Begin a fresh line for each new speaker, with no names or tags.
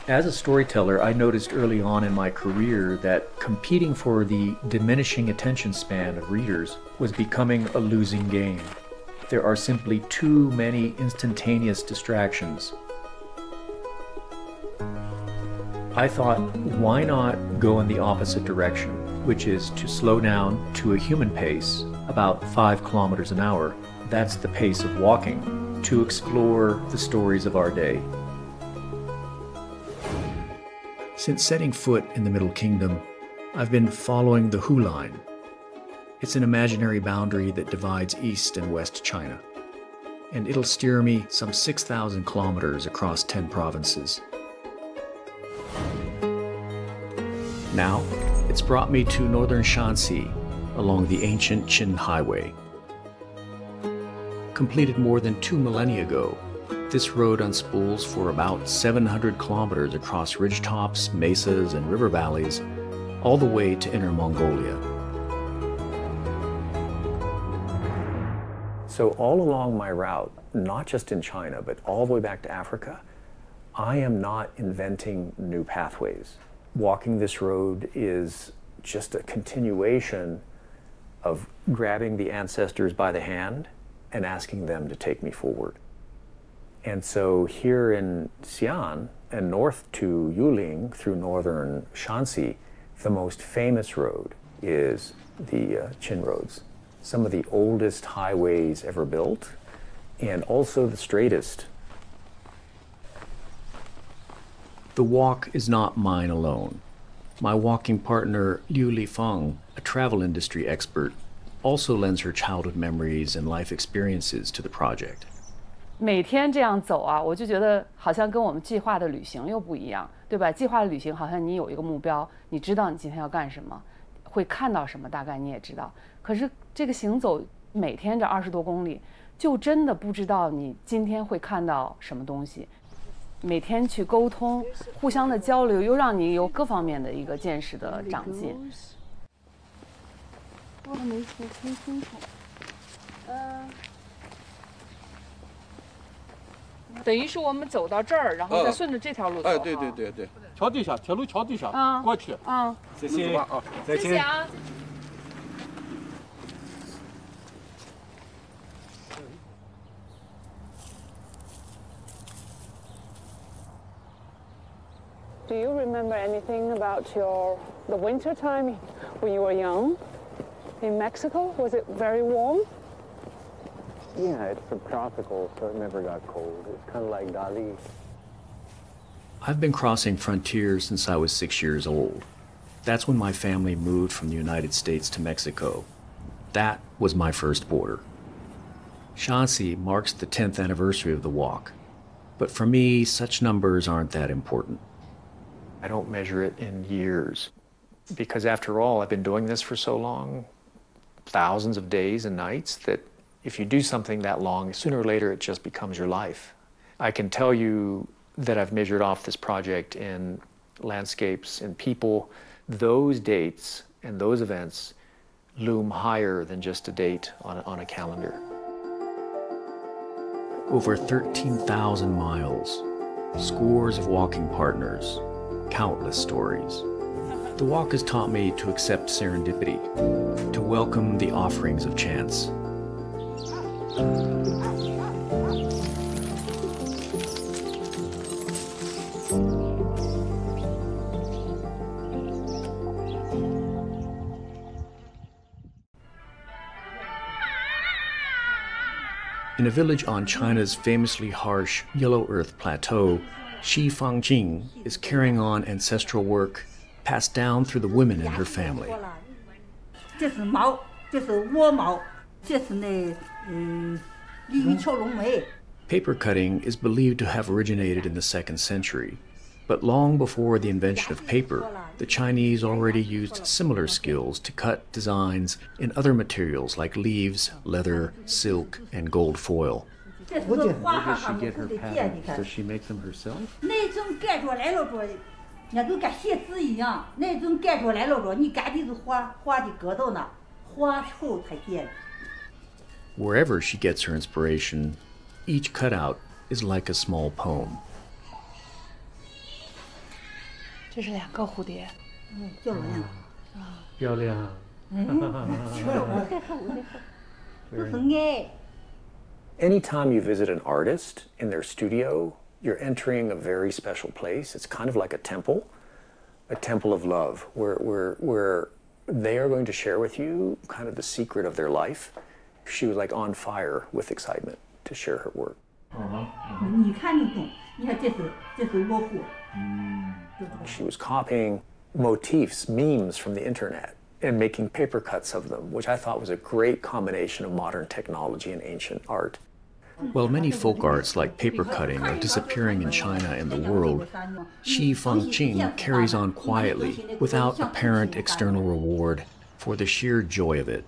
As a storyteller, I noticed early on in my career that competing for the diminishing attention span of readers was becoming a losing game. There are simply too many instantaneous distractions. I thought, why not go in the opposite direction, which is to slow down to a human pace, about 5 kilometers an hour. That's the pace of walking, to explore the stories of our day. Since setting foot in the Middle Kingdom, I've been following the Hu Line. It's an imaginary boundary that divides East and West China, and it'll steer me some 6,000 kilometers across 10 provinces. Now, it's brought me to northern Shanxi along the ancient Qin Highway. Completed more than 2 millennia ago, this road unspools for about 700 kilometers across ridgetops, mesas, and river valleys, all the way to Inner Mongolia. So all along my route, not just in China, but all the way back to Africa, I am not inventing new pathways. Walking this road is just a continuation of grabbing the ancestors by the hand and asking them to take me forward. And so here in Xi'an and north to Yuling through northern Shanxi, the most famous road is the Qin roads. Some of the oldest highways ever built, and also the straightest. The walk is not mine alone. My walking partner, Liu Lifeng, a travel industry expert, also lends her childhood memories and life experiences to the project.
每天这样走啊，我就觉得好像跟我们计划的旅行又不一样，对吧？计划的旅行好像你有一个目标，你知道你今天要干什么，会看到什么，大概你也知道。可是这个行走每天这20多公里，就真的不知道你今天会看到什么东西。每天去沟通，互相的交流，又让你有各方面的一个见识的长进。我没说听清楚。等于是我们走到这儿，然后再顺着这条路走。
对对对对，桥底下，铁路桥底下，过去。谢谢啊，再见。谢谢啊。
Do you remember anything about the winter time when you were young in Mexico? Was it very warm?
Yeah, it's subtropical, so it never got cold. It's kind of like Dali.
I've been crossing frontiers since I was 6 years old. That's when my family moved from the United States to Mexico. That was my first border. Shanxi marks the 10th anniversary of the walk. But for me, such numbers aren't that important. I don't measure it in years, because after all, I've been doing this for so long, thousands of days and nights, that if you do something that long, sooner or later it just becomes your life. I can tell you that I've measured off this project in landscapes and people. Those dates and those events loom higher than just a date on a calendar. Over 13,000 miles, scores of walking partners, countless stories. The walk has taught me to accept serendipity, to welcome the offerings of chance. In a village on China's famously harsh Yellow Earth Plateau, Xi Fangjing is carrying on ancestral work passed down through the women in her family. Paper cutting is believed to have originated in the 2nd century, but long before the invention of paper, the Chinese already used similar skills to cut designs in other materials like leaves, leather, silk, and gold foil.
Where does she get her patterns? Does she make them herself?
Wherever she gets her inspiration, each cutout is like a small poem.
这是2个蝴蝶。
漂亮。
漂亮。
Anytime you visit an artist in their studio, you're entering a very special place. It's kind of like a temple of love, where they are going to share with you kind of the secret of their life. She was like on fire with excitement to share her work.
你看就懂，你看这是卧虎。
She was copying motifs, memes from the internet, and making paper cuts of them, which I thought was a great combination of modern technology and ancient art. While many folk arts like paper cutting are disappearing in China and the world, Xi Fangqing carries on quietly, without apparent external reward, for the sheer joy of it.